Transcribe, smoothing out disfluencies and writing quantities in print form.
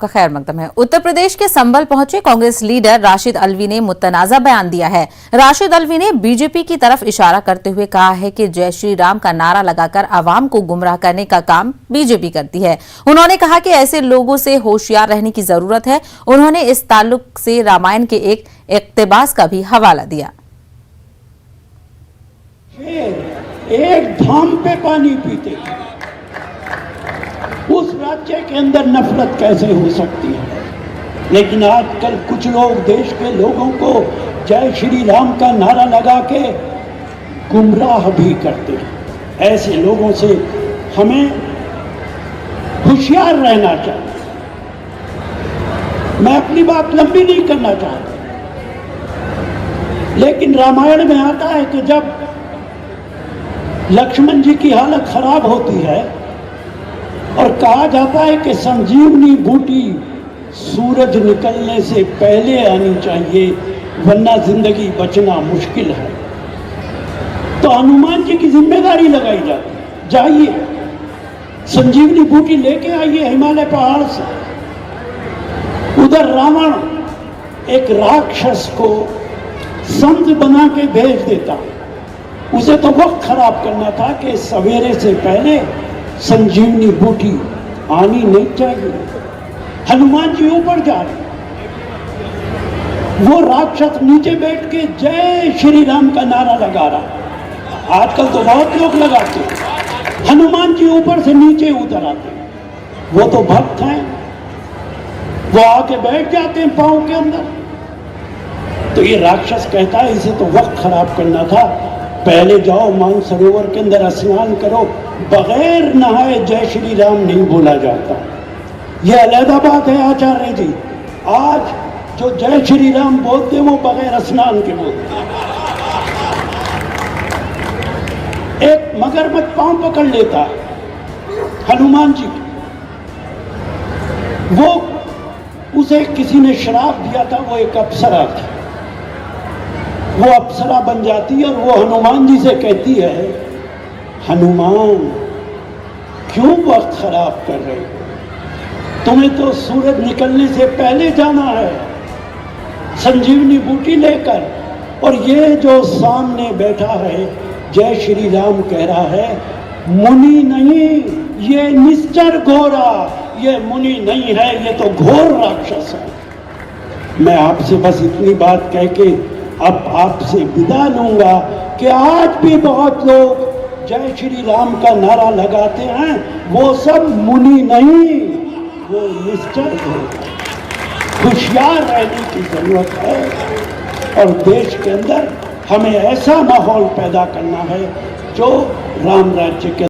आपका खैर मकदम है। उत्तर प्रदेश के संभल पहुंचे कांग्रेस लीडर राशिद अल्वी ने मुतनाज़ा बयान दिया है। राशिद अल्वी ने बीजेपी की तरफ इशारा करते हुए कहा है कि जय श्री राम का नारा लगाकर आवाम को गुमराह करने का काम बीजेपी करती है। उन्होंने कहा कि ऐसे लोगों से होशियार रहने की जरूरत है। उन्होंने इस ताल्लुक से रामायण के एक इक्तिबास का भी हवाला दिया। एक धाम पे पानी पीते उस राज्य के अंदर नफरत कैसे हो सकती है। लेकिन आजकल कुछ लोग देश के लोगों को जय श्री राम का नारा लगा के गुमराह भी करते हैं। ऐसे लोगों से हमें होशियार रहना चाहिए। मैं अपनी बात लंबी नहीं करना चाहता, लेकिन रामायण में आता है कि जब लक्ष्मण जी की हालत खराब होती है और कहा जाता है कि संजीवनी बूटी सूरज निकलने से पहले आनी चाहिए वरना जिंदगी बचना मुश्किल है, तो हनुमान जी की जिम्मेदारी लगाई जाती है, जाइए संजीवनी बूटी लेके आइए हिमालय पहाड़ से। उधर रावण एक राक्षस को संत बना के भेज देता, उसे तो वक्त खराब करना था कि सवेरे से पहले संजीवनी बूटी आनी नहीं चाहिए। हनुमान जी ऊपर जा रहे, वो राक्षस नीचे बैठ के जय श्री राम का नारा लगा रहा। आजकल तो बहुत लोग लगाते, हनुमान जी ऊपर से नीचे उतर आते। वो तो भक्त हैं, वो आके बैठ जाते हैं पांव के अंदर। तो ये राक्षस कहता है इसे तो वक्त खराब करना था, पहले जाओ मानसरोवर के अंदर स्नान करो। बगैर नहाए जय श्री राम नहीं बोला जाता। यह अलग बात है आचार्य जी, आज जो जय श्री राम बोलते वो बगैर स्नान के बोलते। एक मगरमच्छ पांव पकड़ लेता हनुमान जी, वो उसे किसी ने श्राप दिया था, वो एक अप्सरा थी। वो अप्सरा बन जाती है और वो हनुमान जी से कहती है, हनुमान क्यों वक्त खराब कर रहे हो, तुम्हें तो सूरज निकलने से पहले जाना है संजीवनी बूटी लेकर। और ये जो सामने बैठा है जय श्री राम कह रहा है मुनि नहीं, ये निश्चर घोरा, ये मुनि नहीं है, ये तो घोर राक्षस है। मैं आपसे बस इतनी बात कह के अब आपसे विदा लूंगा कि आज भी बहुत लोग जय श्री राम का नारा लगाते हैं, वो सब मुनि नहीं, वो निश्चर घोर। होशियार रहने की जरूरत है और देश के अंदर हमें ऐसा माहौल पैदा करना है जो राम राज्य के